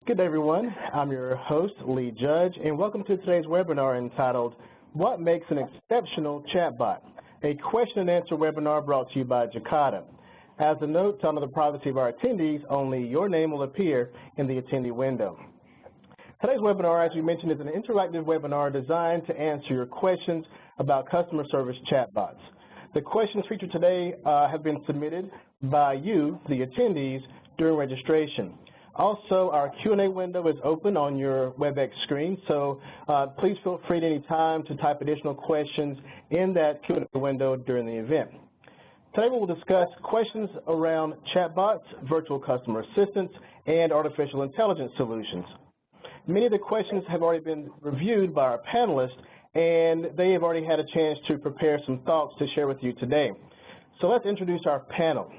Good day, everyone. I'm your host, Lee Judge, and welcome to today's webinar entitled, What Makes an Exceptional Chatbot? A question and answer webinar brought to you by Jacada. As a note, to honor the privacy of our attendees, only your name will appear in the attendee window. Today's webinar, as we mentioned, is an interactive webinar designed to answer your questions about customer service chatbots. The questions featured today have been submitted by you, the attendees, during registration. Also, our Q&A window is open on your WebEx screen, so please feel free at any time to type additional questions in that Q&A window during the event. Today we will discuss questions around chatbots, virtual customer assistants, and artificial intelligence solutions. Many of the questions have already been reviewed by our panelists, and they have already had a chance to prepare some thoughts to share with you today. So let's introduce our panel.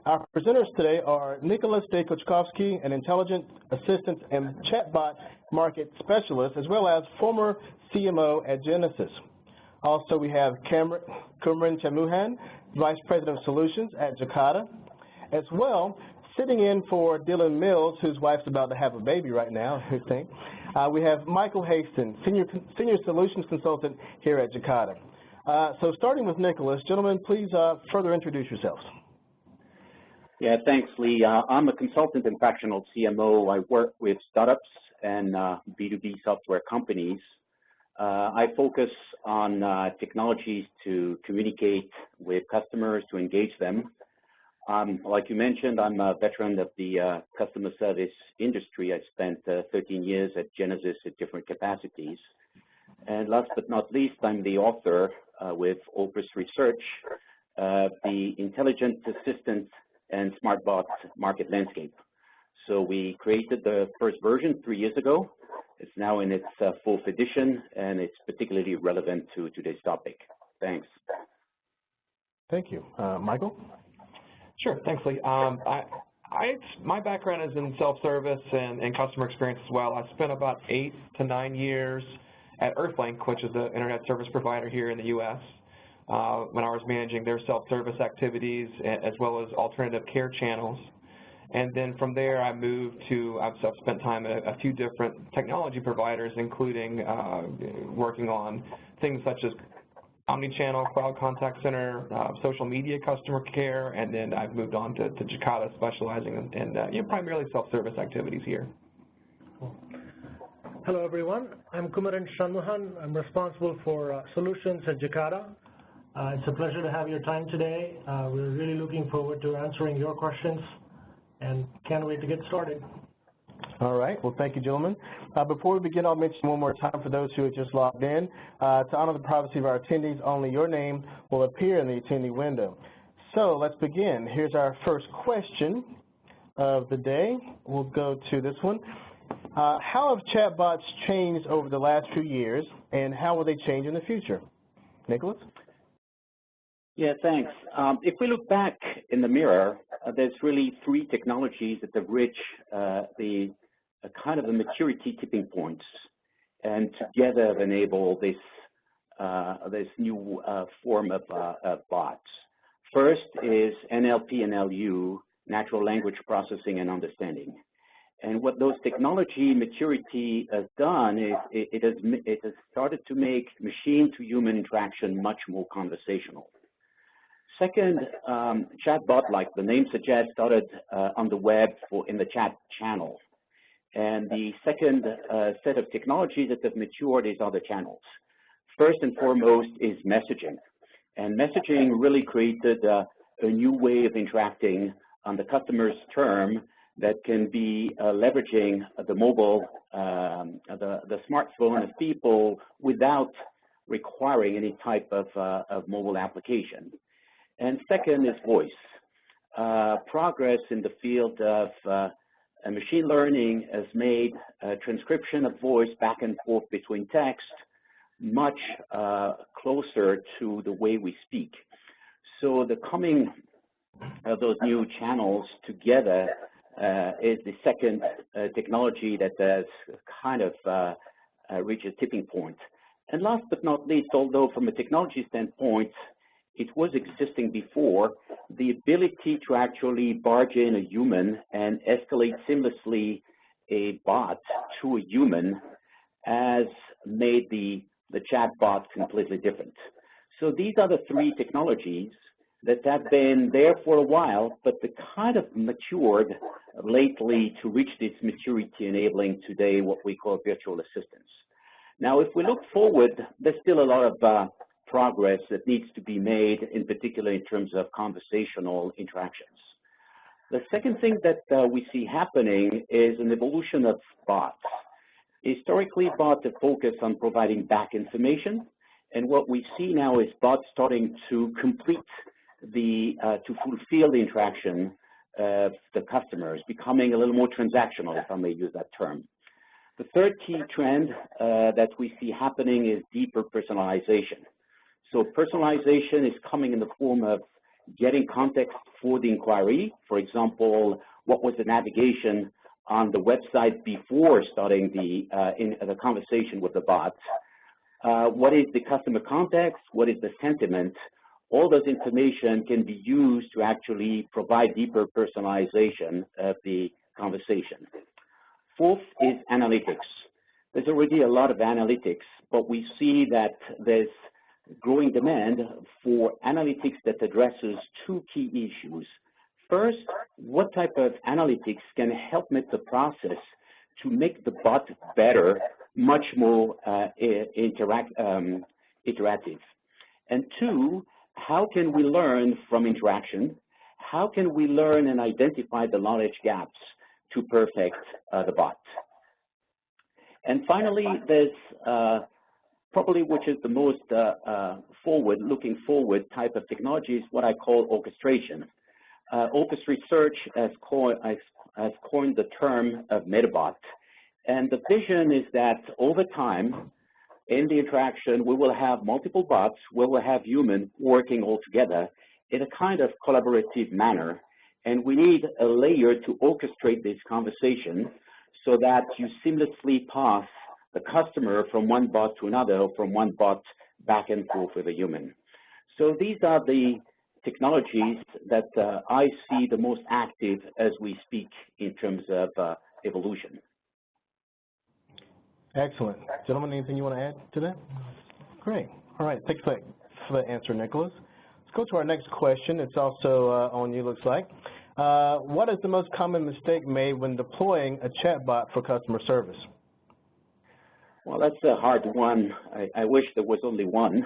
Our presenters today are Nicholas Koczkowski, an intelligent assistant and chatbot market specialist, as well as former CMO at Genesis. Also, we have Kumran Chamuhan, Vice President of Solutions at Jacada. As well, sitting in for Dylan Mills, whose wife's about to have a baby right now, I think, we have Michael Hastings, Senior Solutions Consultant here at Jacada. So starting with Nicholas, gentlemen, please further introduce yourselves. Yeah, thanks, Lee. I'm a consultant and fractional CMO. I work with startups and B2B software companies. I focus on technologies to communicate with customers, to engage them. Like you mentioned, I'm a veteran of the customer service industry. I spent 13 years at Genesis at different capacities. And last but not least, I'm the author with Opus Research, the Intelligent Assistant and SmartBot Market Landscape. So we created the first version 3 years ago. It's now in its fourth edition, and it's particularly relevant to today's topic. Thanks. Thank you. Michael? Sure. Thanks, Lee. My background is in self-service and customer experience as well. I spent about 8 to 9 years at Earthlink, which is the internet service provider here in the U.S., when I was managing their self-service activities as well as alternative care channels. And then from there, I moved to, I've spent time at a few different technology providers, including working on things such as omni-channel, cloud contact center, social media customer care, and then I've moved on to Jacada, specializing in primarily self-service activities here. Hello, everyone. I'm Kumran Chamuhan. I'm responsible for solutions at Jacada. It's a pleasure to have your time today. We're really looking forward to answering your questions and can't wait to get started. All right. Well, thank you, gentlemen. Before we begin, I'll mention one more time for those who have just logged in. To honor the privacy of our attendees, only your name will appear in the attendee window. So let's begin. Here's our first question of the day. We'll go to this one. How have chatbots changed over the last few years, and how will they change in the future? Nicholas? Yeah, thanks. If we look back in the mirror, there's really 3 technologies that have reached the kind of the maturity tipping points, and together enable this this new form of bots. First is NLP and LU, natural language processing and understanding. And what those technology maturity has done is it has started to make machine-to-human interaction much more conversational. Second, chatbot, like the name suggests, started on the web in the chat channel. And the second set of technologies that have matured is other channels. First and foremost is messaging. And messaging really created a new way of interacting on the customer's term that can be leveraging the mobile, the smartphone of people without requiring any type of mobile application. And second is voice. Progress in the field of machine learning has made transcription of voice back and forth between text much closer to the way we speak. So the coming of those new channels together is the second technology that has kind of reached a tipping point. And last but not least, although from a technology standpoint, it was existing before, the ability to actually barge in a human and escalate seamlessly a bot to a human has made the chatbot completely different. So these are the three technologies that have been there for a while, but they kind of matured lately to reach this maturity, enabling today what we call virtual assistants. Now, if we look forward, there's still a lot of progress that needs to be made, in particular in terms of conversational interactions. The second thing that we see happening is an evolution of bots. Historically, bots have focused on providing back information, and what we see now is bots starting to complete to fulfill the interaction of the customers, becoming a little more transactional, if I may use that term. The third key trend that we see happening is deeper personalization. So personalization is coming in the form of getting context for the inquiry. For example, what was the navigation on the website before starting the conversation with the bot? What is the customer context? What is the sentiment? All those information can be used to actually provide deeper personalization of the conversation. Fourth is analytics. There's already a lot of analytics, but we see that there's growing demand for analytics that addresses two key issues. First, what type of analytics can help make the process to make the bot better, much more iterative? And two, how can we learn from interaction? How can we learn and identify the knowledge gaps to perfect the bot? And finally, there's probably which is the most looking forward type of technology is what I call orchestration. Opus Research has coined the term of metabot, and the vision is that over time, in the interaction, we will have multiple bots, we will have humans working all together in a kind of collaborative manner, and we need a layer to orchestrate this conversation so that you seamlessly pass the customer from one bot to another, or from one bot back and forth with a human. So these are the technologies that I see the most active as we speak in terms of evolution. Excellent. Gentlemen, anything you want to add to that? Great. All right. Thanks for the answer, Nicholas. Let's go to our next question. It's also on you, looks like. What is the most common mistake made when deploying a chatbot for customer service? Well, that's a hard one. I wish there was only one.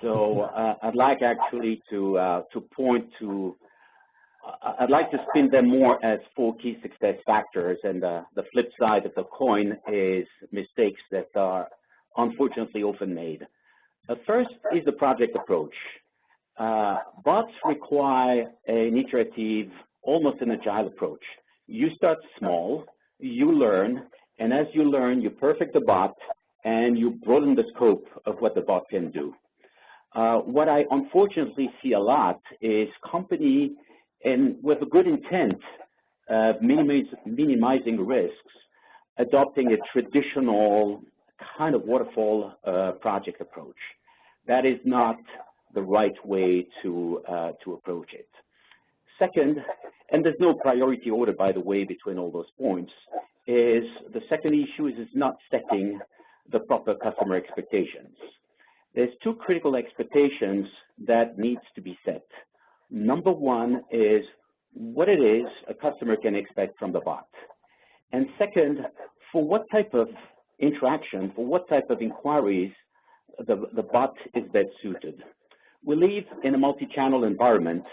So I'd like actually to point to, I'd like to spin them more as 4 key success factors, and the flip side of the coin is mistakes that are unfortunately often made. The first is the project approach. Bots require an iterative, almost an agile approach. You start small, you learn, and as you learn, you perfect the bot, and you broaden the scope of what the bot can do. What I unfortunately see a lot is company, and with a good intent of minimizing risks, adopting a traditional kind of waterfall project approach. That is not the right way to approach it. Second, and there's no priority order, by the way, between all those points, is the second issue is not setting the proper customer expectations. There's 2 critical expectations that needs to be set. Number one is what it is a customer can expect from the bot. And second, for what type of interaction, for what type of inquiries the bot is best suited. We live in a multi-channel environment.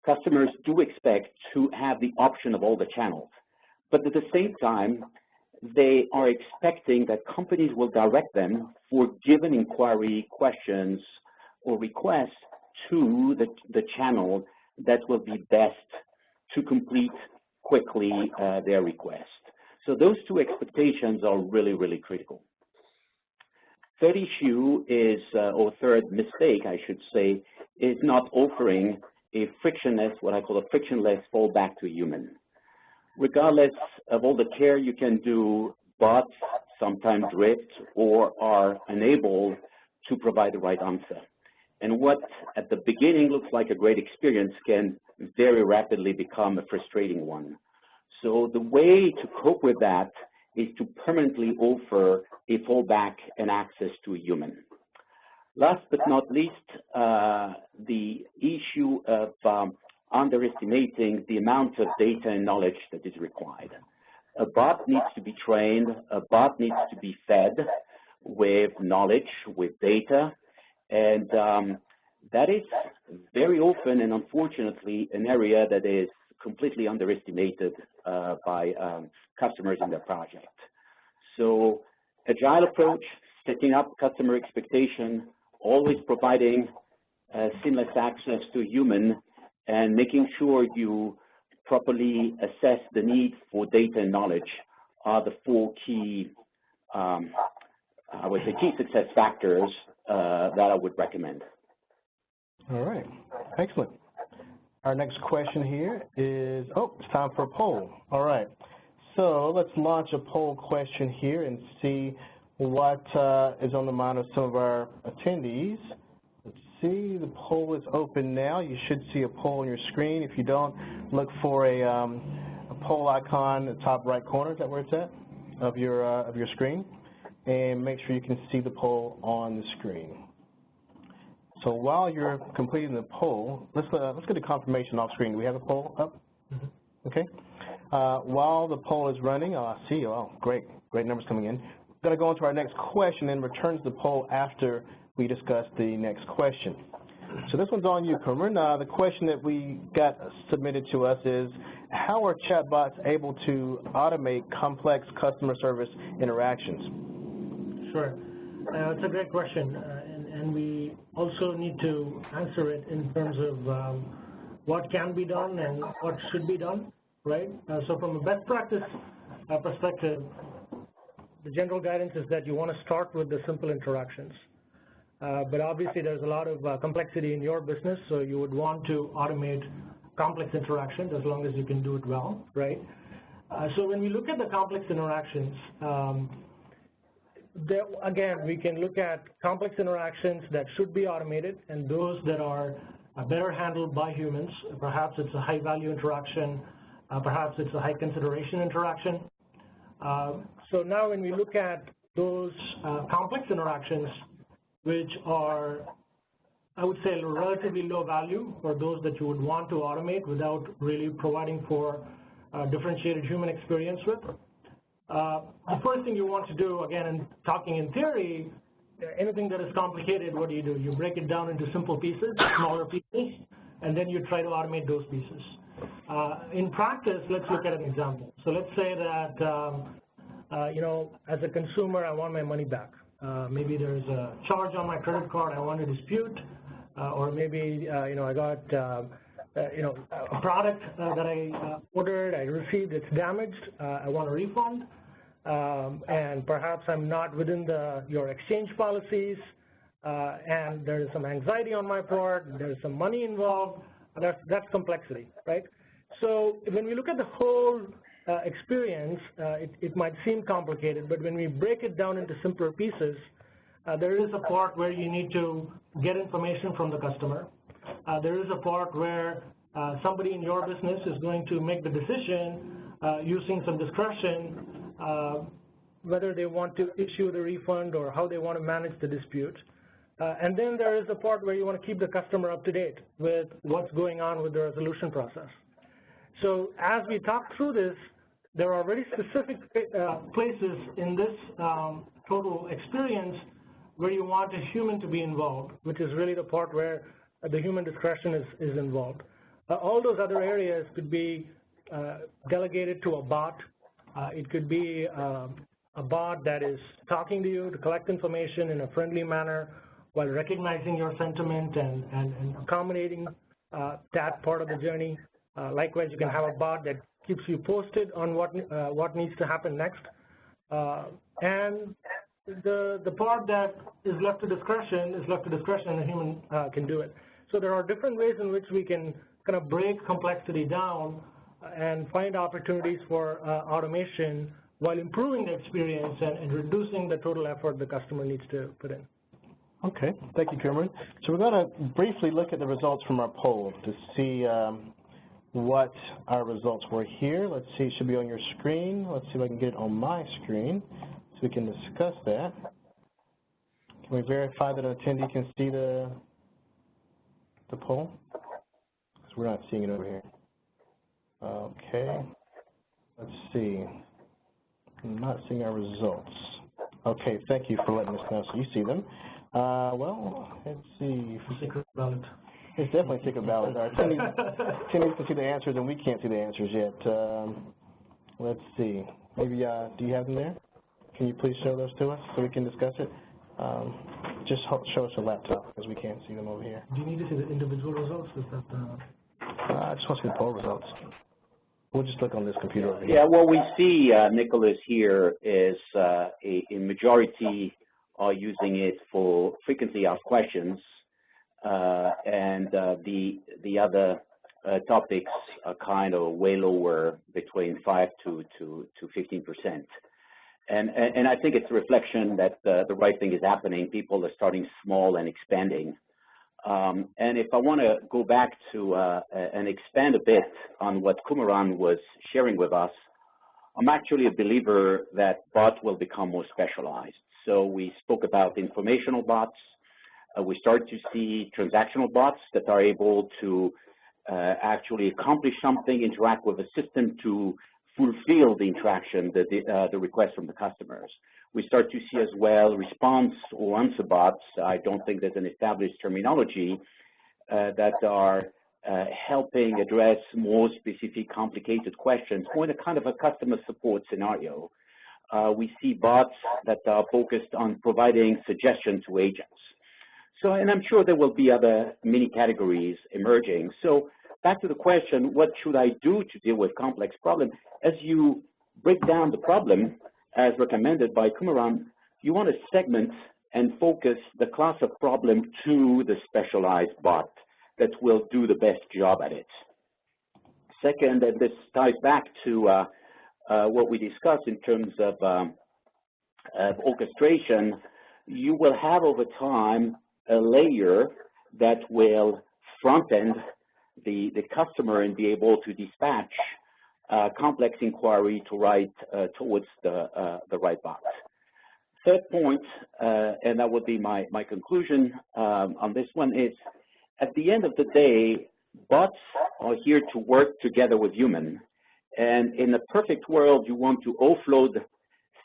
Customers do expect to have the option of all the channels. But at the same time, they are expecting that companies will direct them for given inquiry, questions, or requests to the channel that will be best to complete quickly their request. So those 2 expectations are really, really critical. Third issue is, or third mistake, I should say, is not offering a frictionless, what I call a frictionless fallback to a human. Regardless of all the care you can do, bots sometimes drift or are unable to provide the right answer. And what at the beginning looks like a great experience can very rapidly become a frustrating one. So the way to cope with that is to permanently offer a fallback and access to a human. Last but not least, the issue of underestimating the amount of data and knowledge that is required. A bot needs to be trained, a bot needs to be fed with knowledge, with data, and that is very often and unfortunately an area that is completely underestimated by customers in their project. So agile approach, setting up customer expectation, always providing seamless access to a human, and making sure you properly assess the need for data and knowledge are the four key, I would say, key success factors that I would recommend. All right, excellent. Our next question here is, it's time for a poll. All right, so let's launch a poll question here and see what is on the mind of some of our attendees. Let's see, the poll is open now. You should see a poll on your screen. If you don't, look for a poll icon in the top right corner. Is that where it's at, of your screen? And make sure you can see the poll on the screen. So while you're completing the poll, let's get a confirmation off screen. Do we have a poll up? Mm-hmm. Okay. While the poll is running, I see, great numbers coming in. We're going to go into our next question and return to the poll after we discuss the next question. So this one's on you, Kumran. The question that we got submitted to us is, how are chatbots able to automate complex customer service interactions? Sure. It's a great question, and we also need to answer it in terms of what can be done and what should be done, right? So from a best practice perspective, the general guidance is that you want to start with the simple interactions. But obviously there's a lot of complexity in your business, so you would want to automate complex interactions as long as you can do it well, right? So when we look at the complex interactions, again, we can look at complex interactions that should be automated and those that are better handled by humans. Perhaps it's a high-value interaction, perhaps it's a high-consideration interaction. So now when we look at those complex interactions, which are, I would say, relatively low value, or those that you would want to automate without really providing for differentiated human experience with, the first thing you want to do, again, in talking in theory, anything that is complicated, what do? You break it down into simple pieces, smaller pieces, and then you try to automate those pieces. In practice, let's look at an example. So let's say that, as a consumer, I want my money back. Maybe there's a charge on my credit card I want to dispute, or maybe, I got, a product that I ordered, I received, it's damaged, I want a refund, and perhaps I'm not within your exchange policies, and there's some anxiety on my part, there's some money involved. That's complexity, right? So when we look at the whole experience, it might seem complicated, but when we break it down into simpler pieces, there is a part where you need to get information from the customer. There is a part where somebody in your business is going to make the decision using some discretion whether they want to issue the refund or how they want to manage the dispute. And then there is a part where you want to keep the customer up to date with what's going on with the resolution process. So as we talk through this, there are very specific places in this total experience where you want a human to be involved, which is really the part where the human discretion is involved. All those other areas could be delegated to a bot. It could be a bot that is talking to you to collect information in a friendly manner while recognizing your sentiment and accommodating that part of the journey. Likewise, you can have a bot that keeps you posted on what needs to happen next. And the part that is left to discretion and the human can do it. So there are different ways in which we can kind of break complexity down and find opportunities for automation while improving the experience and reducing the total effort the customer needs to put in. Okay, thank you, Cameron. So we're going to briefly look at the results from our poll to see what our results were here. Let's see, it should be on your screen. Let's see if I can get it on my screen so we can discuss that. Can we verify that an attendee can see the poll? Because we're not seeing it over here. Okay, let's see. I'm not seeing our results. Okay, thank you for letting us know. So you see them. Well, let's see. Secret ballot. It's definitely a secret ballot. Our attendees can see the answers, and we can't see the answers yet. Let's see. Maybe, do you have them there? Can you please show those to us so we can discuss it? Just show us a laptop because we can't see them over here. Do you need to see the individual results? Is that I just want to see the poll results. We'll just look on this computer over here. Yeah, what we see, Nicholas, here is a majority are using it for frequently asked questions, and the other topics are kind of way lower, between 5 to 15%. And I think it's a reflection that the right thing is happening. People are starting small and expanding. And if I want to go back to and expand a bit on what Kumaran was sharing with us, I'm actually a believer that bots will become more specialized. So we spoke about informational bots. We start to see transactional bots that are able to actually accomplish something, interact with a system to fulfill the interaction, the request from the customers. We start to see as well response or answer bots. I don't think there's an established terminology that are helping address more specific, complicated questions, more in a kind of a customer support scenario. We see bots that are focused on providing suggestions to agents. So, and I'm sure there will be other mini categories emerging. So back to the question, what should I do to deal with complex problems? As you break down the problem, as recommended by Kumaran, you want to segment and focus the class of problem to the specialized bot that will do the best job at it. Second, and this ties back to what we discussed in terms of orchestration, you will have over time a layer that will front-end the customer and be able to dispatch complex inquiry to write towards the right bot. Third point, and that would be my conclusion on this one, is at the end of the day, bots are here to work together with humans. And in a perfect world, you want to offload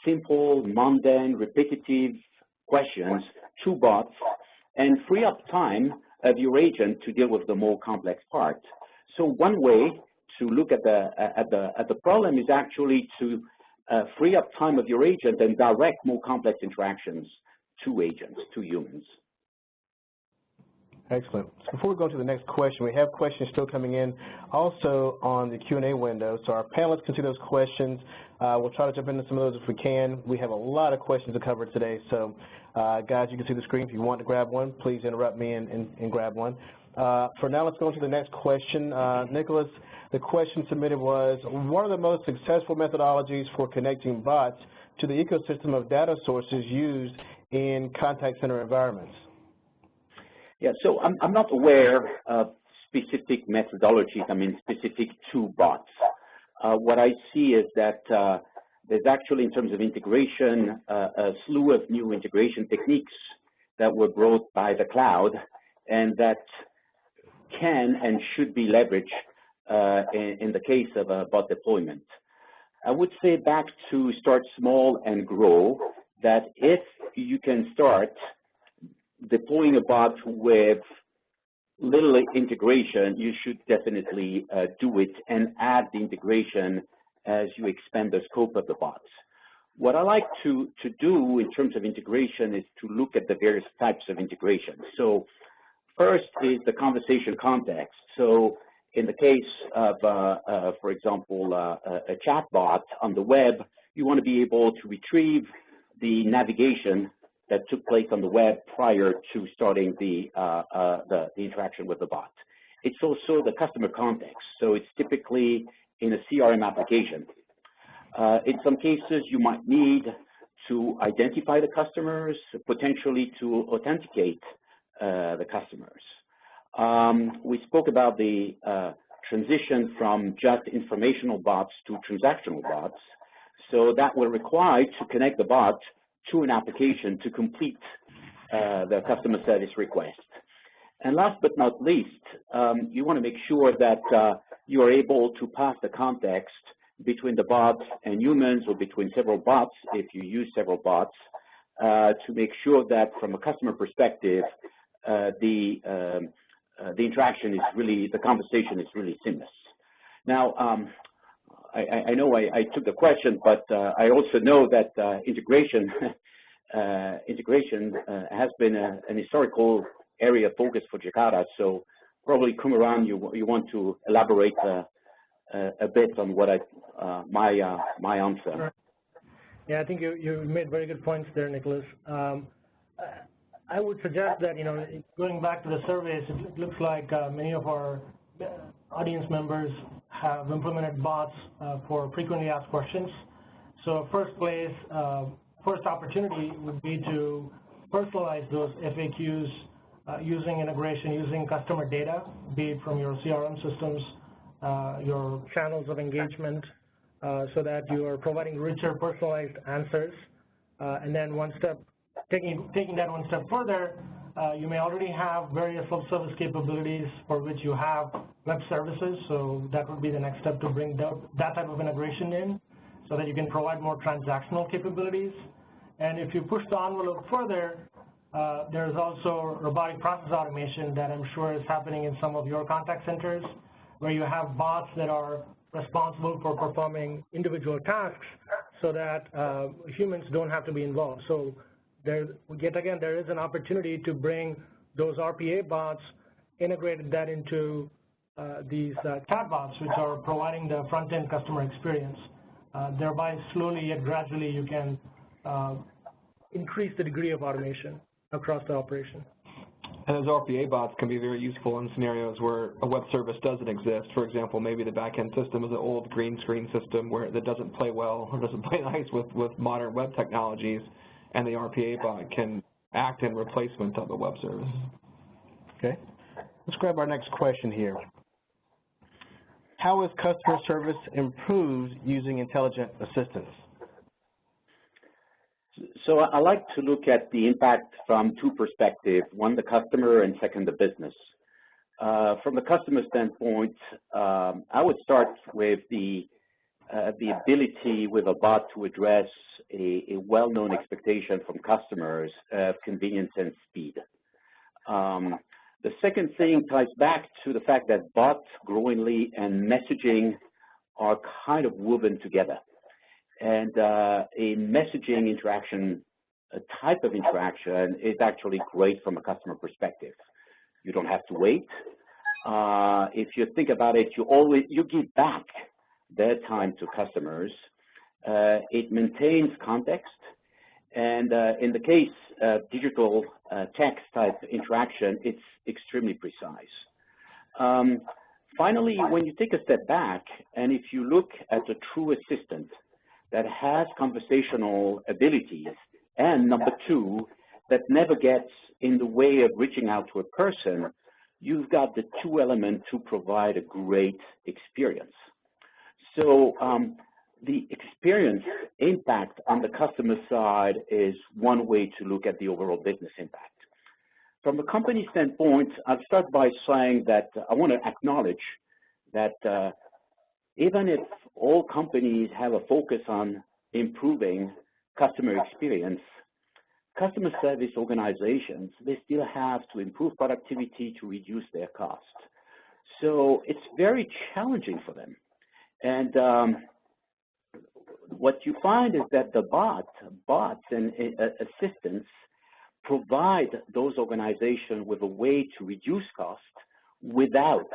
simple, mundane, repetitive questions to bots and free up time of your agent to deal with the more complex part. So one way to look at the problem is actually to free up time of your agent and direct more complex interactions to agents, to humans. Excellent. So before we go to the next question, we have questions still coming in also on the Q&A window. So our panelists can see those questions. We'll try to jump into some of those if we can. We have a lot of questions to cover today. So guys, you can see the screen. If you want to grab one, please interrupt me and grab one. For now, let's go on to the next question. Nicholas, the question submitted was, what are the most successful methodologies for connecting bots to the ecosystem of data sources used in contact center environments? Yeah, so I'm not aware of specific methodologies, specific to bots. What I see is that there's actually, in terms of integration, a slew of new integration techniques that were brought by the cloud and that can and should be leveraged in the case of a bot deployment. I would say back to start small and grow, that if you can start deploying a bot with little integration, you should definitely do it and add the integration as you expand the scope of the bots. What I like to do in terms of integration is to look at the various types of integration. So first is the conversation context. So in the case of, for example, a chatbot on the web, you want to be able to retrieve the navigation that took place on the web prior to starting the interaction with the bot. It's also the customer context. So it's typically in a CRM application. In some cases, you might need to identify the customers, potentially to authenticate the customers. We spoke about the transition from just informational bots to transactional bots. So that will require to connect the bot to an application to complete the customer service request. And last but not least, you want to make sure that you are able to pass the context between the bots and humans, or between several bots if you use several bots, to make sure that from a customer perspective, the interaction is really, the conversation is really seamless. Now, I know I took the question, but I also know that integration has been an historical area of focus for Jacada. So probably, Kumaran, you want to elaborate a bit on what my answer. Sure. Yeah, I think you made very good points there, Nicholas. I would suggest that, going back to the surveys, it looks like many of our audience members have implemented bots for frequently asked questions. So first opportunity would be to personalize those FAQs using integration, using customer data, be it from your CRM systems, your channels of engagement, so that you are providing richer, personalized answers. And then taking that one step further, you may already have various self-service capabilities for which you have web services, so that would be the next step to bring that type of integration in, so that you can provide more transactional capabilities. And if you push the envelope further, there's also robotic process automation that I'm sure is happening in some of your contact centers, where you have bots that are responsible for performing individual tasks so that humans don't have to be involved. So yet again, there is an opportunity to bring those RPA bots, integrated that into these chatbots, which are providing the front-end customer experience. Thereby, slowly yet gradually, you can increase the degree of automation across the operation. And those RPA bots can be very useful in scenarios where a web service doesn't exist. For example, maybe the back-end system is an old green screen system that doesn't play well or doesn't play nice with modern web technologies, and the RPA bot can act in replacement of the web service. Okay. Let's grab our next question here. How is customer service improved using intelligent assistants? So I like to look at the impact from two perspectives, one the customer and second the business. From the customer standpoint, I would start with the ability with a bot to address a well-known expectation from customers of convenience and speed. The second thing ties back to the fact that bots growingly and messaging are kind of woven together. And a messaging interaction, a type of interaction, is actually great from a customer perspective. You don't have to wait. If you think about it, you give back their time to customers. It maintains context. And in the case of digital text type interaction, it's extremely precise. Finally, when you take a step back, and if you look at a true assistant that has conversational abilities, and number two, that never gets in the way of reaching out to a person, you've got the two elements to provide a great experience. So the experience impact on the customer side is one way to look at the overall business impact. From a company standpoint, I'll start by saying that I want to acknowledge that even if all companies have a focus on improving customer experience, customer service organizations, they still have to improve productivity to reduce their costs. So it's very challenging for them. And what you find is that the bots and assistants provide those organizations with a way to reduce costs without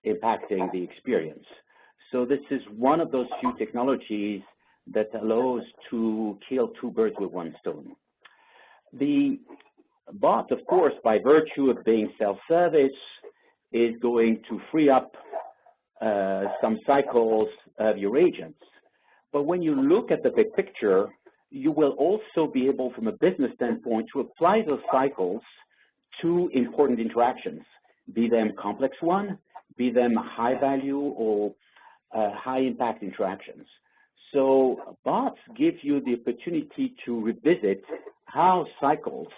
impacting the experience. So this is one of those few technologies that allows to kill two birds with one stone. The bot, of course, by virtue of being self-service, is going to free up some cycles of your agents. But when you look at the big picture, you will also be able, from a business standpoint, to apply those cycles to important interactions, be them complex one, be them high value or high impact interactions. So bots give you the opportunity to revisit how cycles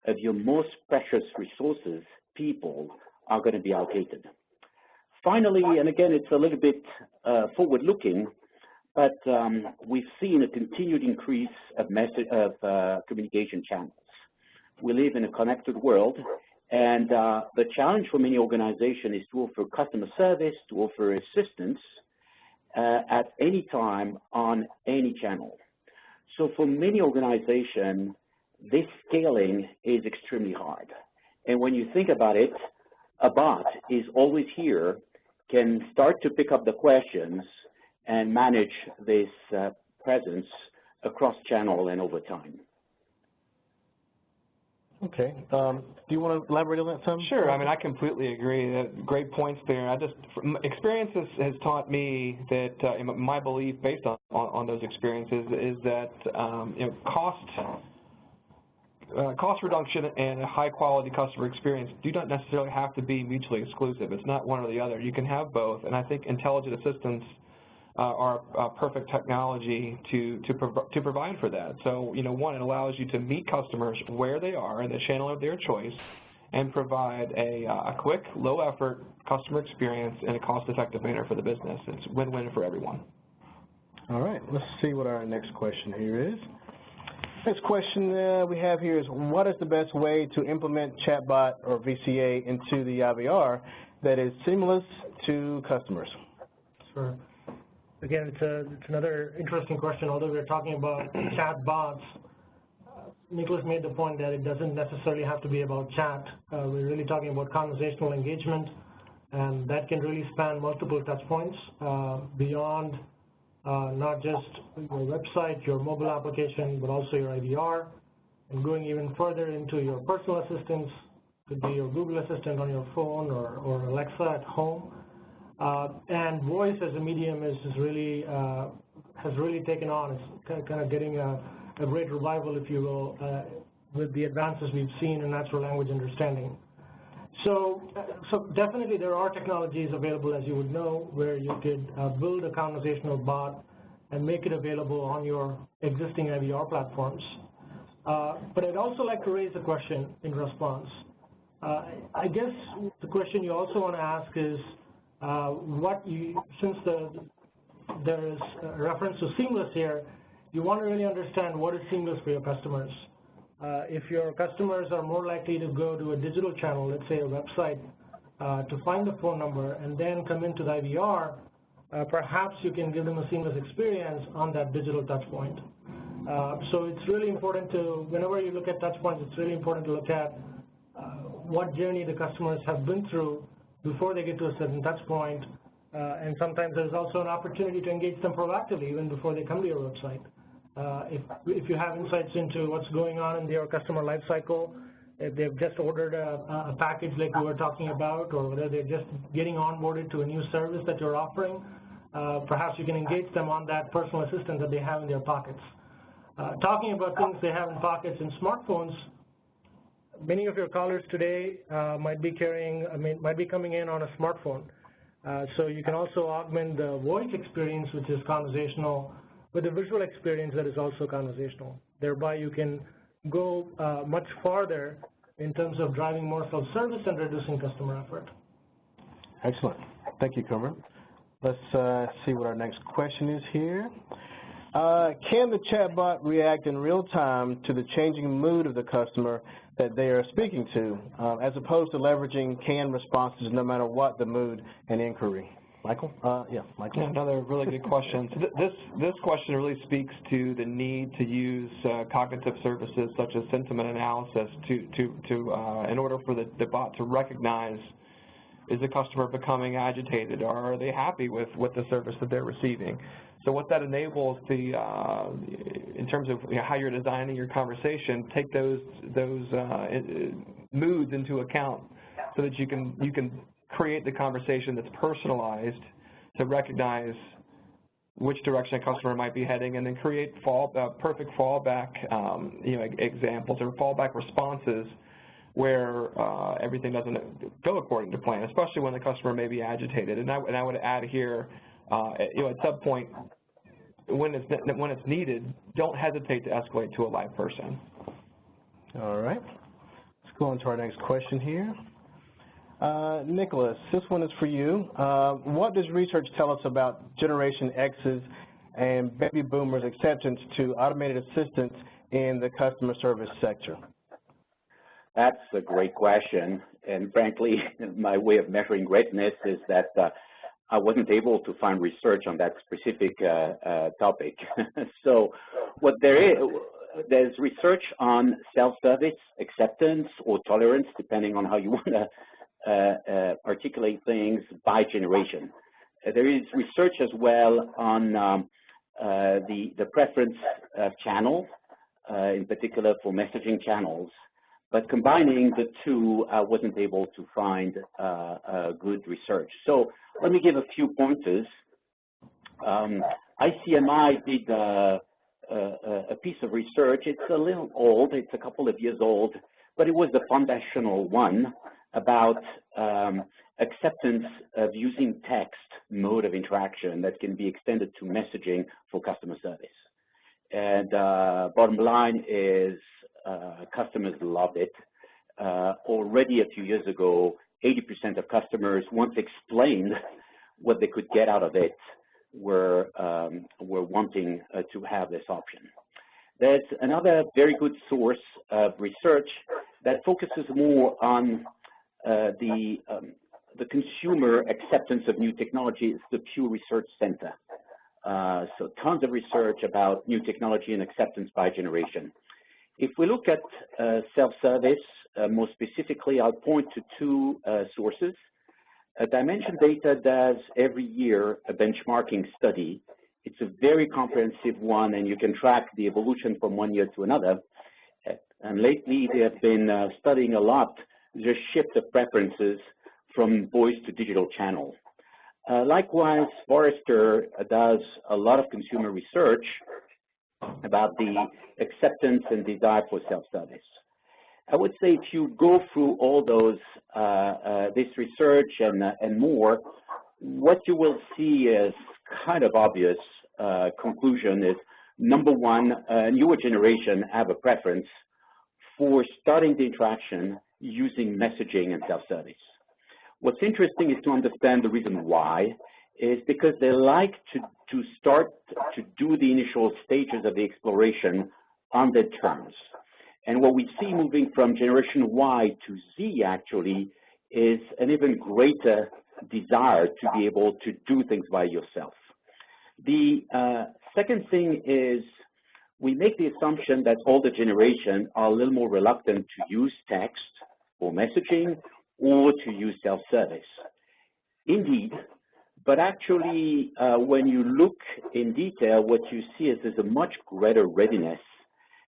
of your most precious resources, people, are going to be allocated. Finally, and again, it's a little bit forward-looking, but we've seen a continued increase of communication channels. We live in a connected world, and the challenge for many organizations is to offer customer service, to offer assistance at any time on any channel. So for many organizations, this scaling is extremely hard. And when you think about it, a bot is always here, can start to pick up the questions and manage this presence across channel and over time. Okay. Do you want to elaborate on that some? Sure. I mean, I completely agree. Great points there. Experience has taught me that my belief, based on those experiences, is that cost reduction and a high-quality customer experience do not necessarily have to be mutually exclusive. It's not one or the other. You can have both, and I think intelligent assistants are perfect technology to provide for that. So, one, it allows you to meet customers where they are in the channel of their choice and provide a quick, low-effort customer experience in a cost-effective manner for the business. It's win-win for everyone. All right. Let's see what our next question here is. Next question we have here is, what is the best way to implement Chatbot or VCA into the IVR that is seamless to customers? Sure. Again, it's another interesting question. Although we're talking about chatbots, Nicholas made the point that it doesn't necessarily have to be about chat. We're really talking about conversational engagement, and that can really span multiple touch points beyond not just your website, your mobile application, but also your IVR, and going even further into your personal assistants. Could be your Google Assistant on your phone or Alexa at home. And voice as a medium has really taken on. It's kind of getting a great revival, if you will, with the advances we've seen in natural language understanding. So definitely there are technologies available, as you would know, where you could build a conversational bot and make it available on your existing IVR platforms. But I'd also like to raise a question in response. I guess the question you also want to ask is, since there is a reference to seamless here, you want to really understand what is seamless for your customers. If your customers are more likely to go to a digital channel, let's say a website, to find the phone number and then come into the IVR, perhaps you can give them a seamless experience on that digital touch point. So it's really important whenever you look at touch points, it's really important to look at what journey the customers have been through before they get to a certain touch point, and sometimes there's also an opportunity to engage them proactively even before they come to your website. If you have insights into what's going on in their customer life cycle, if they've just ordered a package like we were talking about, or whether they're just getting onboarded to a new service that you're offering, perhaps you can engage them on that personal assistant that they have in their pockets. Talking about things they have in pockets in smartphones, many of your callers today might be coming in on a smartphone. So you can also augment the voice experience, which is conversational, with a visual experience that is also conversational. Thereby, you can go much farther in terms of driving more self-service and reducing customer effort. Excellent. Thank you, Kumar. Let's see what our next question is here. Can the chatbot react in real time to the changing mood of the customer that they are speaking to, as opposed to leveraging canned responses no matter what the mood and inquiry? Michael? Michael. Yeah, another really good question. So this question really speaks to the need to use cognitive services such as sentiment analysis in order for the bot to recognize, is the customer becoming agitated, or are they happy with the service that they're receiving? So what that enables in terms of how you're designing your conversation, take those moods into account so that you can create the conversation that's personalized to recognize which direction a customer might be heading, and then create perfect fallback examples or fallback responses where everything doesn't go according to plan, especially when the customer may be agitated. And I would add here, at some point, when it's needed, don't hesitate to escalate to a live person. All right. Let's go on to our next question here. Nicholas, this one is for you. What does research tell us about Generation X's and baby boomers' acceptance to automated assistance in the customer service sector? That's a great question. And frankly, my way of measuring greatness is that I wasn't able to find research on that specific topic. So what there's research on self-service acceptance or tolerance, depending on how you want to articulate things, by generation. There is research as well on the preference of channel, in particular for messaging channels. But combining the two, I wasn't able to find good research. So let me give a few pointers. ICMI did a piece of research. It's a little old. It's a couple of years old, but it was the foundational one about acceptance of using text mode of interaction that can be extended to messaging for customer service. And bottom line is customers loved it. Already a few years ago, 80% of customers, once explained what they could get out of it, were wanting to have this option. There's another very good source of research that focuses more on the consumer acceptance of new technology. It's the Pew Research Center. So tons of research about new technology and acceptance by generation. If we look at self-service, more specifically, I'll point to two sources. Dimension Data does every year a benchmarking study. It's a very comprehensive one, and you can track the evolution from one year to another. And lately, they have been studying a lot the shift of preferences from voice to digital channel. Likewise, Forrester does a lot of consumer research about the acceptance and desire for self-service. I would say if you go through all those, this research and more, what you will see is kind of obvious conclusion is, number one, newer generation have a preference for starting the interaction using messaging and self-service. What's interesting is to understand the reason why is because they like to start to do the initial stages of the exploration on their terms. And what we see moving from generation Y to Z actually is an even greater desire to be able to do things by yourself. The second thing is we make the assumption that older generation are a little more reluctant to use text or messaging or to use self-service. Indeed, but actually when you look in detail, what you see is there's a much greater readiness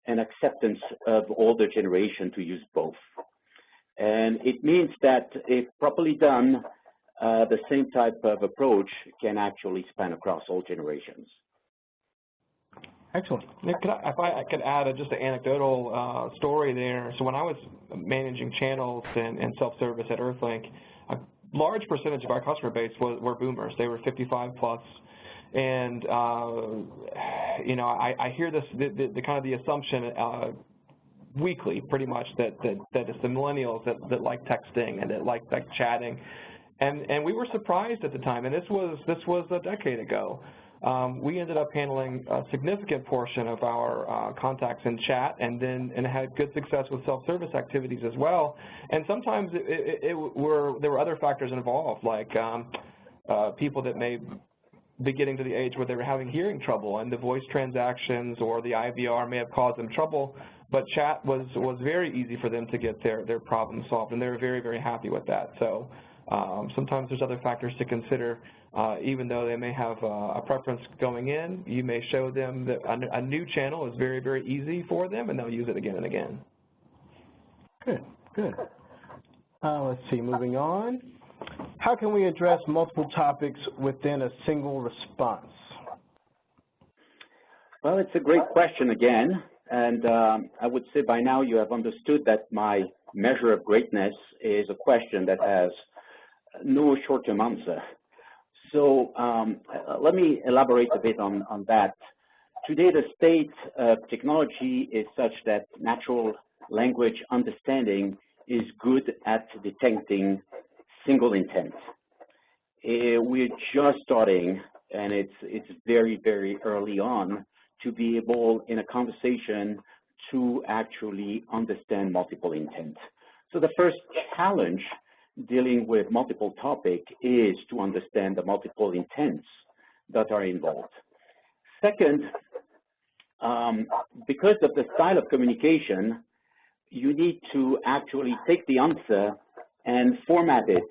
and acceptance of older generation to use both. And it means that if properly done, the same type of approach can actually span across all generations. Excellent. Nick, if I could add just an anecdotal story there. So when I was managing channels and self-service at Earthlink, a large percentage of our customer base were boomers. They were 55 plus. And, you know, I hear this, the kind of the assumption weekly, pretty much, that it's the millennials that like texting and that like chatting. And we were surprised at the time, and this was a decade ago. We ended up handling a significant portion of our contacts in chat, and had good success with self-service activities as well. And sometimes there were other factors involved, like people that may be getting to the age where they were having hearing trouble, and the voice transactions or the IVR may have caused them trouble. But chat was very easy for them to get their problem solved, and they were very, very happy with that. So sometimes there's other factors to consider. Even though they may have a preference going in, you may show them that a new channel is very, very easy for them, and they'll use it again and again. Good, good. Let's see, moving on. How can we address multiple topics within a single response? Well, it's a great question again. And I would say by now you have understood that my measure of greatness is a question that has no short-term answer. So let me elaborate a bit on that. Today, the state of technology is such that natural language understanding is good at detecting single intent. We're just starting, and it's very, very early on, to be able, in a conversation, to actually understand multiple intent. So the first challenge dealing with multiple topic is to understand the multiple intents that are involved. Second, because of the style of communication, you need to actually take the answer and format it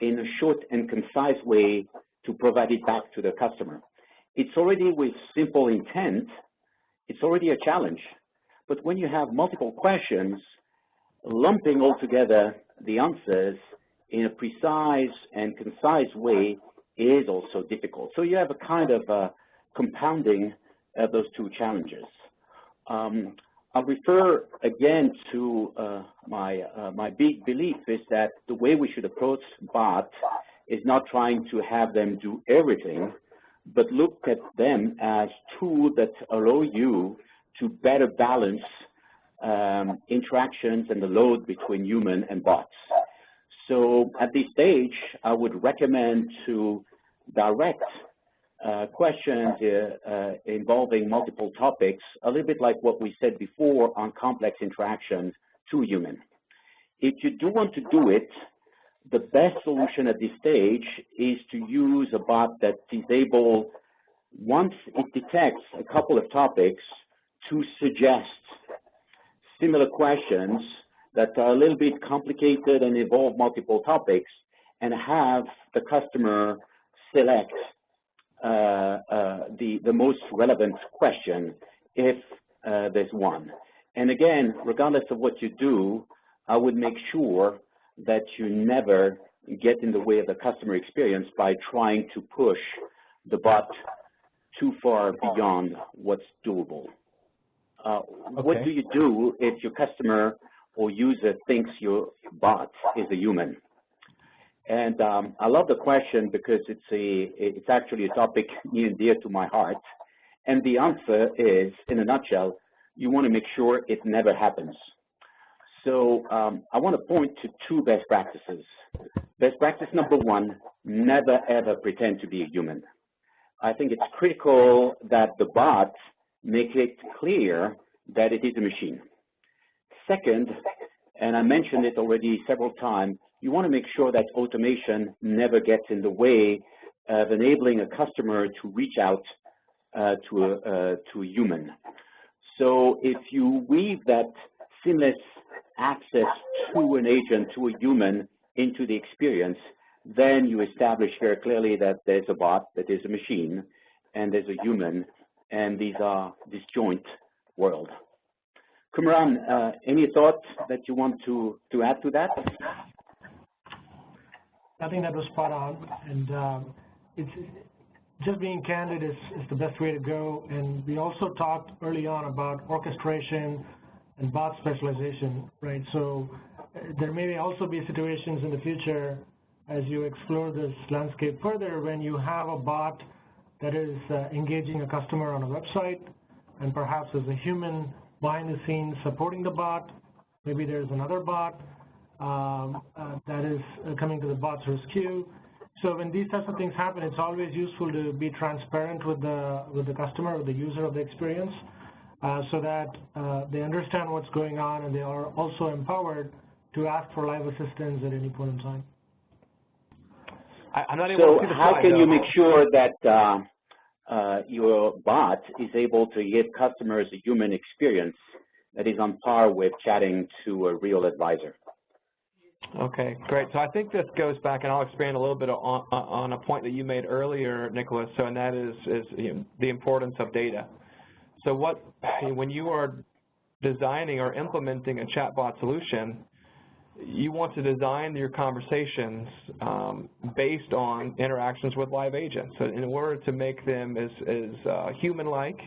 in a short and concise way to provide it back to the customer. It's already with simple intent, it's already a challenge. But when you have multiple questions, lumping all together the answers in a precise and concise way is also difficult. So you have a kind of compounding of those two challenges. I'll refer again to my big belief is that the way we should approach bots is not trying to have them do everything, but look at them as tools that allow you to better balance interactions and the load between human and bots. So at this stage, I would recommend to direct questions involving multiple topics, a little bit like what we said before on complex interactions to human. If you do want to do it, the best solution at this stage is to use a bot that is able, once it detects a couple of topics, to suggest similar questions that are a little bit complicated and involve multiple topics, and have the customer select the most relevant question if there's one. And again, regardless of what you do, I would make sure that you never get in the way of the customer experience by trying to push the bot too far beyond what's doable. What do you do if your customer or user thinks your bot is a human? And I love the question because it's actually a topic near and dear to my heart. And the answer is, in a nutshell, you want to make sure it never happens. So I want to point to two best practices. Best practice number one, never ever pretend to be a human. I think it's critical that the bot make it clear that it is a machine. Second, and I mentioned it already several times, you want to make sure that automation never gets in the way of enabling a customer to reach out to a human. So if you weave that seamless access to an agent, to a human, into the experience, then you establish very clearly that there's a bot, that is a machine, and there's a human, and these are disjoint world. Kumaran, any thoughts that you want to add to that? I think that was spot on, and it's just being candid is the best way to go. And we also talked early on about orchestration and bot specialization, right? So there may also be situations in the future as you explore this landscape further when you have a bot that is engaging a customer on a website, and perhaps there's a human behind the scenes supporting the bot. Maybe there's another bot that is coming to the bot's rescue. So when these types of things happen, it's always useful to be transparent with the customer, with the user of the experience, so that they understand what's going on, and they are also empowered to ask for live assistance at any point in time. I'm not able to see the slide, how can you make sure that your bot is able to give customers a human experience that is on par with chatting to a real advisor? Okay, great. So I think this goes back, and I'll expand a little bit on a point that you made earlier, Nicholas, and that is the importance of data. So when you are designing or implementing a chatbot solution, you want to design your conversations based on interactions with live agents. So in order to make them as human-like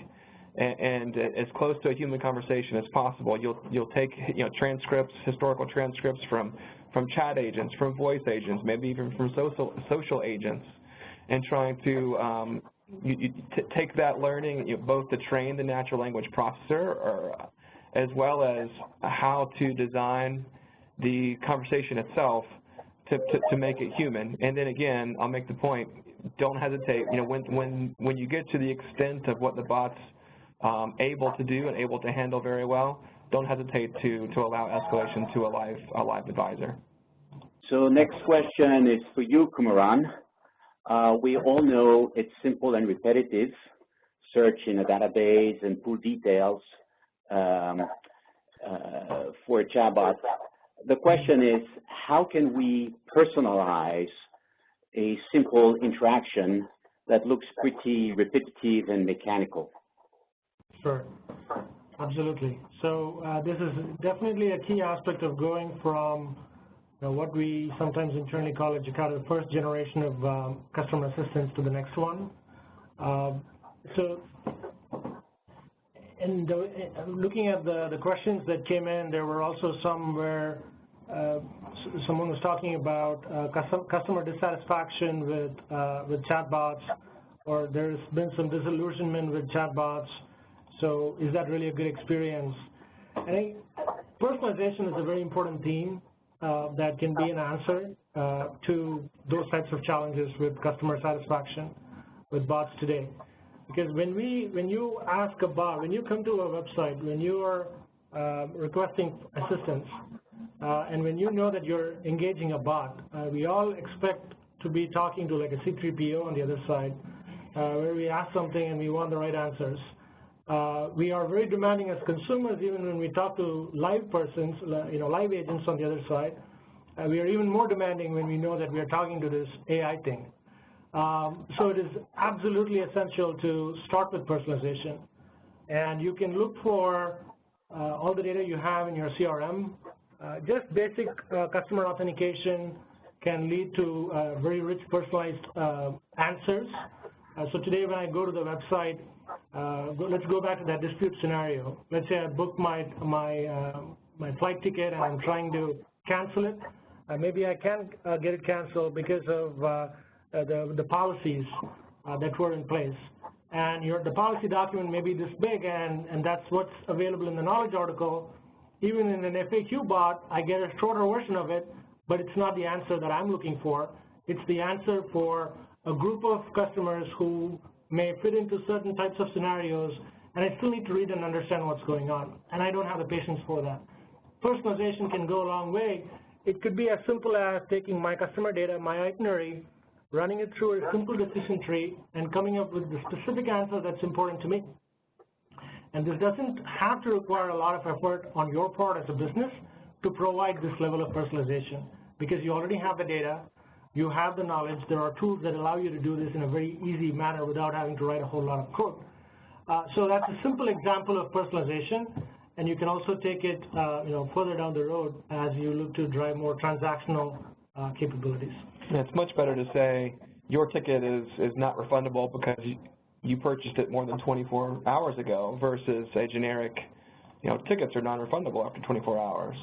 and as close to a human conversation as possible. You'll take transcripts, historical transcripts from chat agents, from voice agents, maybe even from social agents, and trying to take that learning, both to train the natural language processor, as well as how to design the conversation itself to make it human. And then again, I'll make the point, don't hesitate. When you get to the extent of what the bot's able to do and able to handle very well, don't hesitate to allow escalation to a live advisor. So next question is for you, Kumaran. We all know it's simple and repetitive, search in a database and pull details for a chatbot. The question is, how can we personalize a simple interaction that looks pretty repetitive and mechanical? Sure, absolutely. So this is definitely a key aspect of going from what we sometimes internally call at Jacada, the first generation of customer assistance to the next one. Looking at the questions that came in, there were also some where someone was talking about customer dissatisfaction with chatbots, or there's been some disillusionment with chatbots. So is that really a good experience? I think personalization is a very important theme that can be an answer to those types of challenges with customer satisfaction with bots today. Because when you ask a bot, when you come to a website, when you are requesting assistance, and when you know that you're engaging a bot, we all expect to be talking to like a C3PO on the other side, where we ask something and we want the right answers. We are very demanding as consumers, even when we talk to live persons, live agents on the other side. We are even more demanding when we know that we are talking to this AI thing. So it is absolutely essential to start with personalization. And you can look for all the data you have in your CRM. Just basic customer authentication can lead to very rich personalized answers. So today when I go to the website, let's go back to that dispute scenario. Let's say I booked my flight ticket and I'm trying to cancel it. Maybe I can't get it canceled because of the policies that were in place. And the policy document may be this big, and that's what's available in the knowledge article. Even in an FAQ bot, I get a shorter version of it, but it's not the answer that I'm looking for. It's the answer for a group of customers who may fit into certain types of scenarios, and I still need to read and understand what's going on, and I don't have the patience for that. Personalization can go a long way. It could be as simple as taking my customer data, my itinerary, running it through a simple decision tree, and coming up with the specific answer that's important to me. And this doesn't have to require a lot of effort on your part as a business to provide this level of personalization, because you already have the data, you have the knowledge, there are tools that allow you to do this in a very easy manner without having to write a whole lot of code. So that's a simple example of personalization, and you can also take it further down the road as you look to drive more transactional capabilities. Yeah, it's much better to say your ticket is not refundable because you purchased it more than 24 hours ago versus a generic, tickets are non-refundable after 24 hours.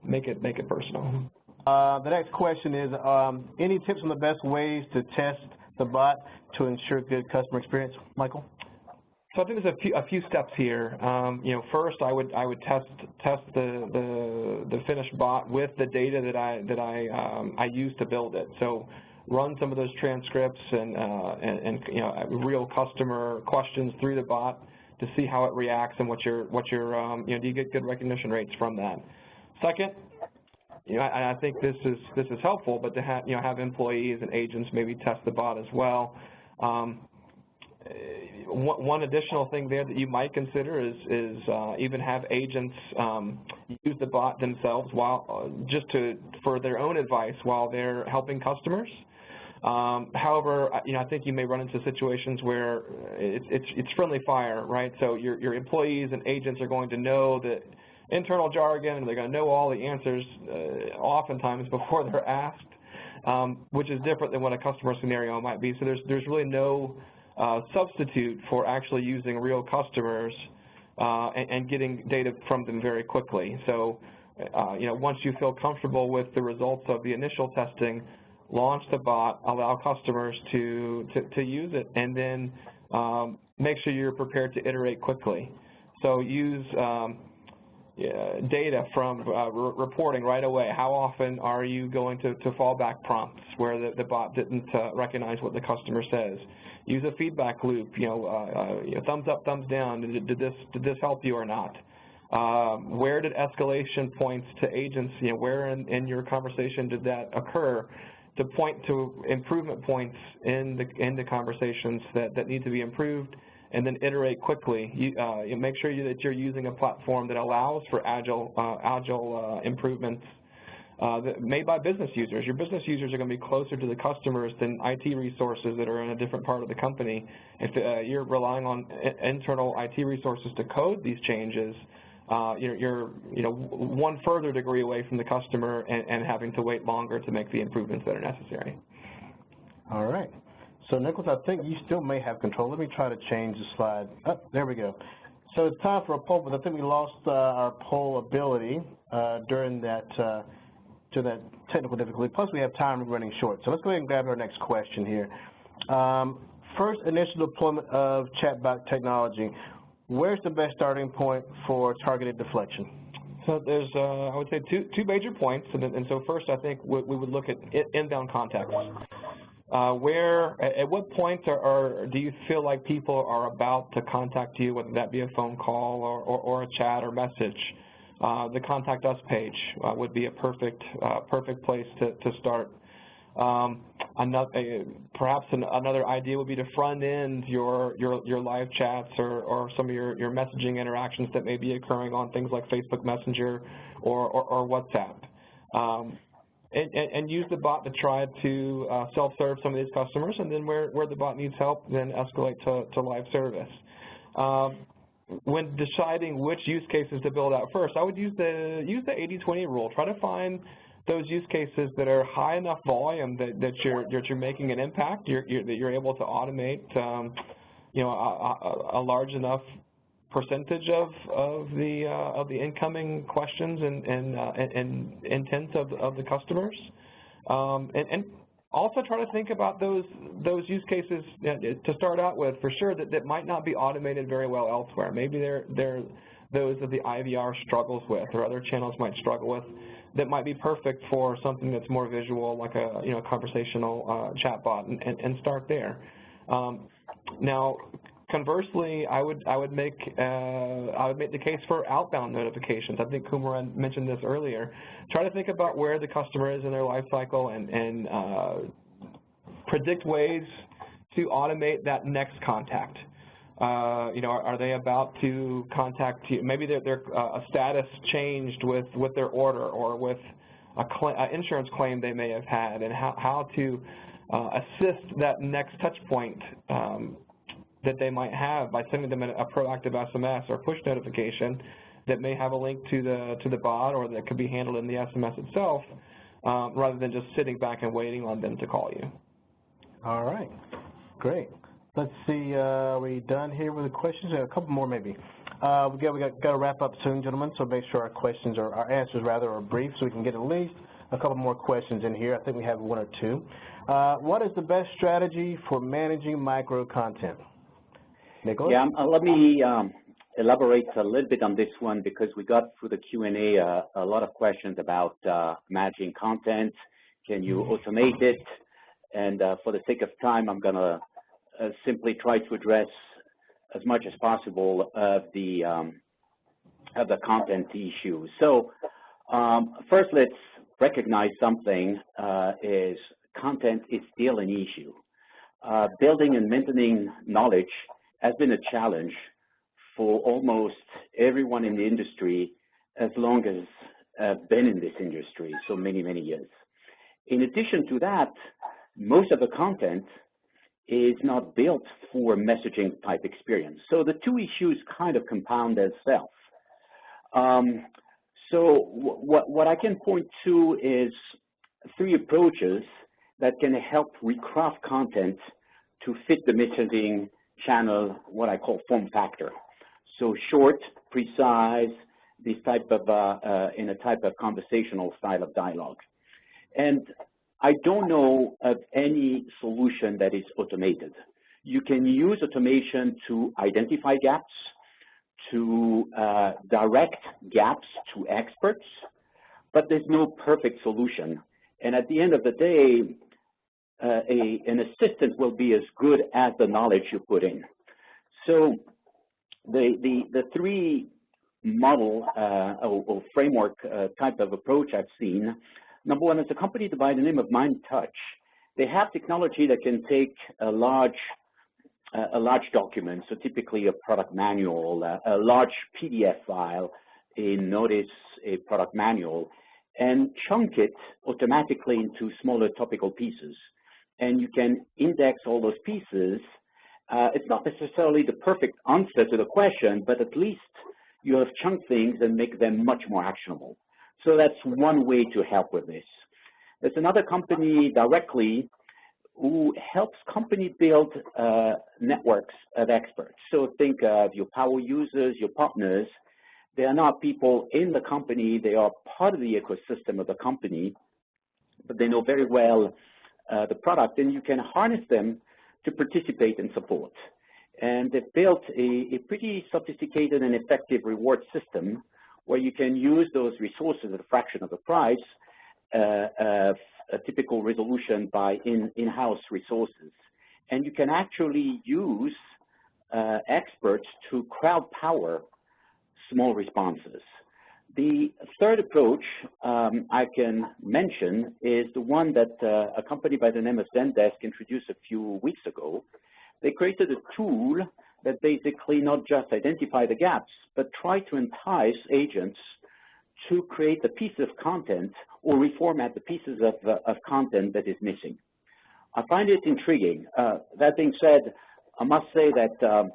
Make it personal. The next question is, any tips on the best ways to test the bot to ensure good customer experience? Michael? So I think there's a few steps here. First I would test the finished bot with the data that I used to build it. So run some of those transcripts and real customer questions through the bot to see how it reacts and what your do you get good recognition rates from that. Second, I think this is helpful, but to have employees and agents maybe test the bot as well. One additional thing there that you might consider is even have agents use the bot themselves for their own advice while they're helping customers. However, I think you may run into situations where it's friendly fire, right? So your employees and agents are going to know the internal jargon, and they're going to know all the answers oftentimes before they're asked, which is different than what a customer scenario might be. So there's really no substitute for actually using real customers and getting data from them very quickly. So, once you feel comfortable with the results of the initial testing, launch the bot, allow customers to use it, and then make sure you're prepared to iterate quickly. So use data from reporting right away. How often are you going to fallback prompts where the bot didn't recognize what the customer says? Use a feedback loop. Thumbs up, thumbs down. Did this help you or not? Where did escalation points to agents? Where in your conversation did that occur? To point to improvement points in the conversations that need to be improved, and then iterate quickly. You make sure that you're using a platform that allows for agile improvements made by business users. Your business users are going to be closer to the customers than IT resources that are in a different part of the company. If you're relying on internal IT resources to code these changes, you're one further degree away from the customer and having to wait longer to make the improvements that are necessary. All right. So, Nicholas, I think you still may have control. Let me try to change the slide. Oh, there we go. So it's time for a poll, but I think we lost our poll ability during that to that technical difficulty. Plus, we have time running short. So let's go ahead and grab our next question here. First initial deployment of chatbot technology. Where's the best starting point for targeted deflection? So there's, I would say, two major points. And so first, I think we would look at inbound contacts. At what point do you feel like people are about to contact you, whether that be a phone call or a chat or message? The contact us page would be a perfect place to start. Perhaps another idea would be to front end your live chats or some of your messaging interactions that may be occurring on things like Facebook Messenger or WhatsApp. And use the bot to try to self-serve some of these customers, and then where the bot needs help, then escalate to live service. When deciding which use cases to build out first, I would use the 80-20 rule. Try to find those use cases that are high enough volume that you're making an impact, that you're able to automate, a large enough percentage of the incoming questions and intent of the customers, and also try to think about those use cases to start out with, for sure, that might not be automated very well elsewhere. Maybe they're those that the IVR struggles with, or other channels might struggle with, that might be perfect for something that's more visual, like a conversational chatbot, and start there. Now, conversely, I would make the case for outbound notifications. I think Kumaran mentioned this earlier. Try to think about where the customer is in their life cycle and predict ways to automate that next contact. Are they about to contact you? Maybe their status changed with their order or with an insurance claim they may have had, and how to assist that next touch point that they might have by sending them a proactive SMS or push notification that may have a link to the bot, or that could be handled in the SMS itself, rather than just sitting back and waiting on them to call you. All right, great. Let's see, are we done here with the questions? A couple more maybe. We got to wrap up soon, gentlemen, so make sure our answers are brief, so we can get at least a couple more questions in here. I think we have one or two. What is the best strategy for managing micro content? Nicholas? Yeah, let me elaborate a little bit on this one, because we got through the Q&A a lot of questions about managing content. Can you automate it? And for the sake of time, I'm going to simply try to address as much as possible of the content issue. So first, let's recognize something, is content is still an issue. Building and maintaining knowledge has been a challenge for almost everyone in the industry as long as I've been in this industry, so many, many years. In addition to that, most of the content is not built for messaging type experience. So the two issues kind of compound themselves. So what I can point to is three approaches that can help recraft content to fit the messaging channel, what I call form factor. So short, precise, this type of, in a type of conversational style of dialogue. And I don't know of any solution that is automated. You can use automation to identify gaps, to direct gaps to experts, but there's no perfect solution. And at the end of the day, an assistant will be as good as the knowledge you put in. So the three model or framework type of approach I've seen, number one is a company by the name of MindTouch. They have technology that can take a large document, so typically a product manual, a large PDF file, a notice, a product manual, and chunk it automatically into smaller topical pieces. And you can index all those pieces. It's not necessarily the perfect answer to the question, but at least you have chunked things and make them much more actionable. So that's one way to help with this. There's another company directly who helps company build networks of experts. So think of your power users, your partners. They are not people in the company. They are part of the ecosystem of the company, but they know very well the product, and you can harness them to participate and support. And they've built a pretty sophisticated and effective reward system where you can use those resources at a fraction of the price of a typical resolution by in-house resources. And you can actually use experts to crowd power small responses. The third approach I can mention is the one that a company by the name of Zendesk introduced a few weeks ago. They created a tool that basically not just identify the gaps, but try to entice agents to create a piece of content or reformat the pieces of content that is missing. I find it intriguing. That being said, I must say that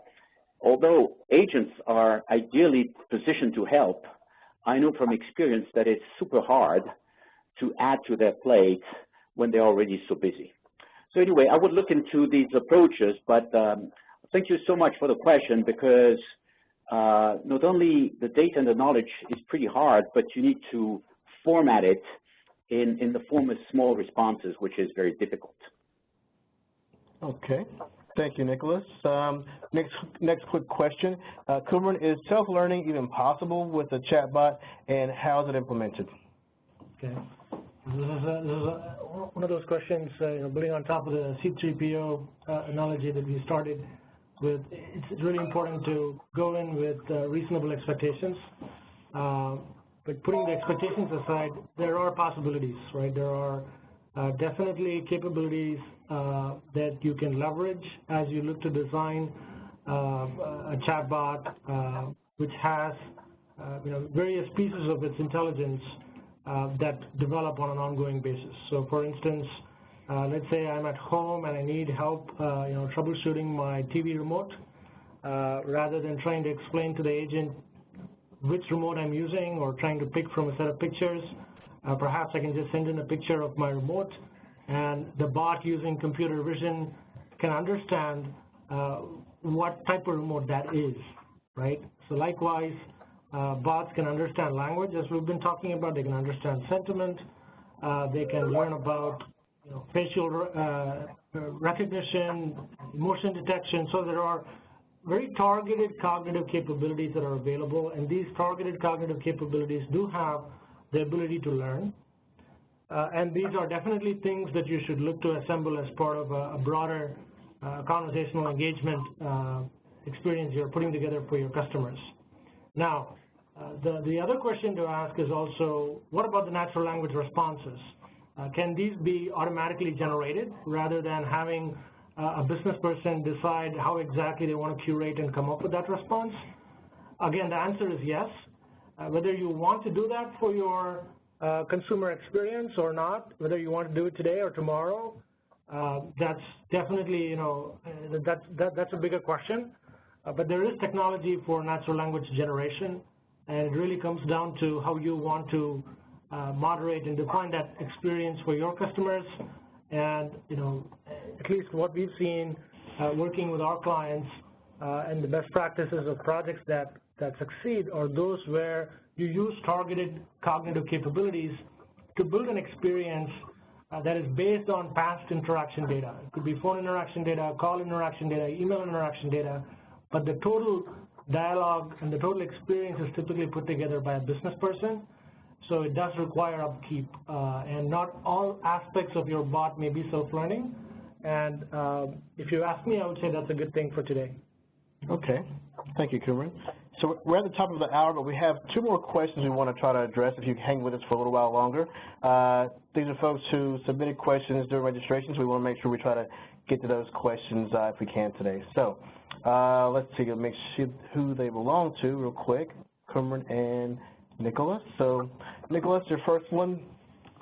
although agents are ideally positioned to help, I know from experience that it's super hard to add to their plate when they're already so busy. So anyway, I would look into these approaches, but thank you so much for the question, because not only the data and the knowledge is pretty hard, but you need to format it in the form of small responses, which is very difficult. Okay. Thank you, Nicholas. Next quick question. Kumaran, is self-learning even possible with a chatbot, and how is it implemented? Okay. This is one of those questions, building on top of the C3PO analogy that we started with. It's really important to go in with reasonable expectations. But putting the expectations aside, there are possibilities, right? There are definitely capabilities that you can leverage as you look to design a chatbot which has various pieces of its intelligence that develop on an ongoing basis. So for instance, let's say I'm at home and I need help troubleshooting my TV remote. Rather than trying to explain to the agent which remote I'm using or trying to pick from a set of pictures, perhaps I can just send in a picture of my remote, and the bot, using computer vision, can understand what type of remote that is, right? So likewise, bots can understand language, as we've been talking about. They can understand sentiment. They can learn about facial recognition, motion detection. So there are very targeted cognitive capabilities that are available, and these targeted cognitive capabilities do have the ability to learn. And these are definitely things that you should look to assemble as part of a broader conversational engagement experience you're putting together for your customers. Now, the other question to ask is also, what about the natural language responses? Can these be automatically generated rather than having a business person decide how exactly they want to curate and come up with that response? Again, the answer is yes. Whether you want to do that for your consumer experience or not, whether you want to do it today or tomorrow, that's definitely, that's a bigger question. But there is technology for natural language generation, and it really comes down to how you want to moderate and define that experience for your customers. And, at least what we've seen working with our clients, and the best practices of projects that succeed are those where you use targeted cognitive capabilities to build an experience that is based on past interaction data. It could be phone interaction data, call interaction data, email interaction data, but the total dialogue and the total experience is typically put together by a business person. So it does require upkeep, and not all aspects of your bot may be self-learning. And if you ask me, I would say that's a good thing for today. Okay. Thank you, Kumran. So we're at the top of the hour, but we have 2 more questions we want to try to address if you hang with us for a little while longer. These are folks who submitted questions during registration, so we want to make sure we try to get to those questions if we can today. So let's see, make sure who they belong to real quick, Kumran and Nicholas. So Nicholas, your first one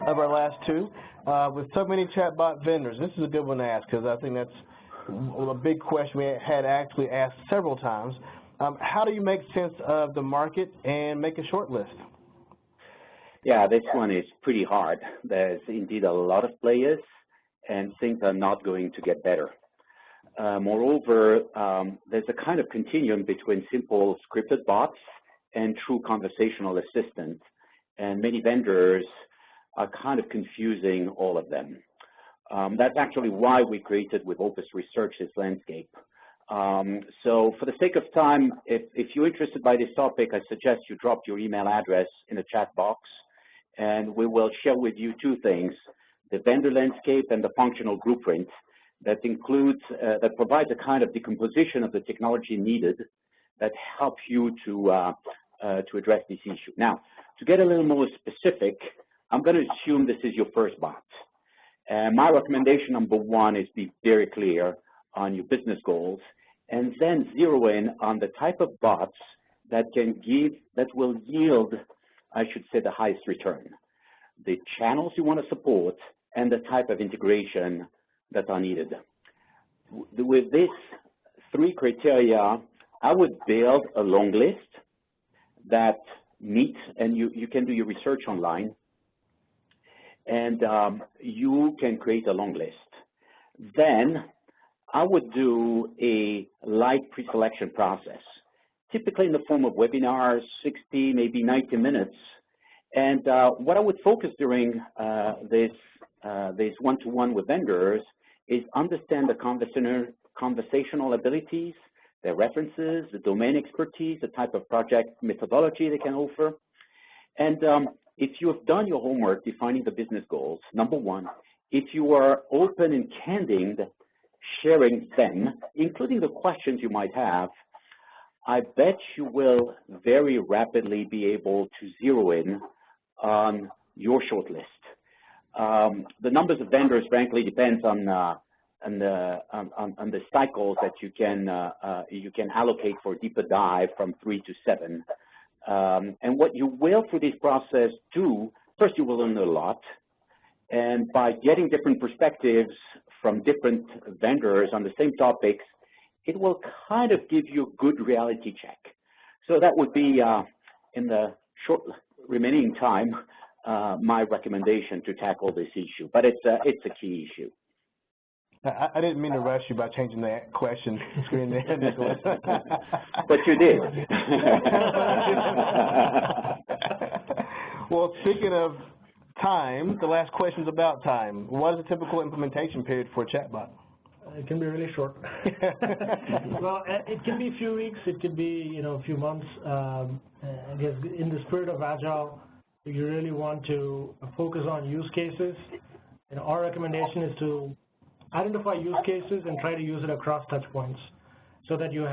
of our last 2. With so many chatbot vendors, this is a good one to ask because I think that's a big question we had actually asked several times. How do you make sense of the market and make a short list? Yeah, this one is pretty hard. There's indeed a lot of players, and things are not going to get better. Moreover, there's a kind of continuum between simple scripted bots and true conversational assistants, and many vendors are kind of confusing all of them. That's actually why we created with Opus Research this landscape. So for the sake of time, if you're interested by this topic, I suggest you drop your email address in the chat box, and we will share with you 2 things, the vendor landscape and the functional blueprint that includes, that provides a kind of decomposition of the technology needed that help you to address this issue. Now, to get a little more specific, I'm going to assume this is your first bot. My recommendation number 1 is be very clear on your business goals, and then zero in on the type of bots that will yield, I should say, the highest return, the channels you want to support, and the type of integration that are needed. With these 3 criteria, I would build a long list that meets, and you can do your research online, and you can create a long list. Then I would do a light pre-selection process, typically in the form of webinars, 60, maybe 90 minutes. And what I would focus during this one-to-one with vendors is understand the conversational abilities, their references, the domain expertise, the type of project methodology they can offer. And if you have done your homework defining the business goals, number 1, if you are open and candid, sharing them, including the questions you might have, I bet you will very rapidly be able to zero in on your short list. The numbers of vendors, frankly, depends on the cycles that you can allocate for a deeper dive from 3 to 7. And what you will through this process do, first you will learn a lot, and by getting different perspectives from different vendors on the same topics, it will kind of give you a good reality check. So that would be, in the short remaining time, my recommendation to tackle this issue. But it's a key issue. I didn't mean to rush you by changing that question screen there, Nicholas. But you did. Well, speaking of time, the last question is about time. What is a typical implementation period for a chatbot? It can be really short. Well, it can be a few weeks. It could be, a few months. I guess in the spirit of Agile, you really want to focus on use cases. Our recommendation is to identify use cases and try to use it across touch points so that you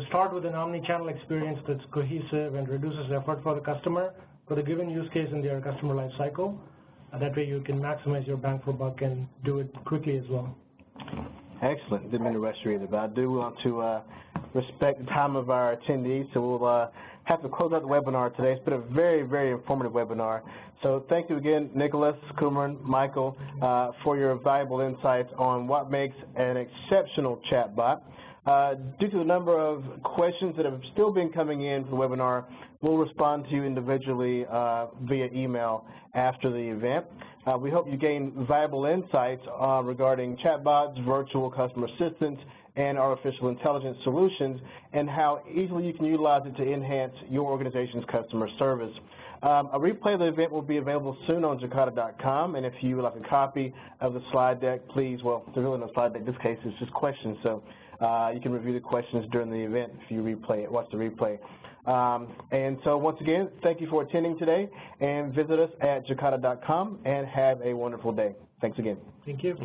start with an omni-channel experience that's cohesive and reduces effort for the customer for the given use case in their customer life cycle. That way you can maximize your bang for buck and do it quickly as well. Excellent. Didn't mean to rush you either, but I do want to respect the time of our attendees, so we'll have to close out the webinar today. It's been a very, very informative webinar. So thank you again, Nicholas, Kumran, Michael, for your valuable insights on what makes an exceptional chatbot. Due to the number of questions that have still been coming in for the webinar, we'll respond to you individually via email after the event. We hope you gain valuable insights regarding chatbots, virtual customer assistants, and artificial intelligence solutions, and how easily you can utilize it to enhance your organization's customer service. A replay of the event will be available soon on Jacada.com, and if you would like a copy of the slide deck, please, well, there's really no slide deck in this case, it's just questions, so you can review the questions during the event if you replay it, watch the replay. And so once again, thank you for attending today, and visit us at Jacada.com, and have a wonderful day. Thanks again. Thank you.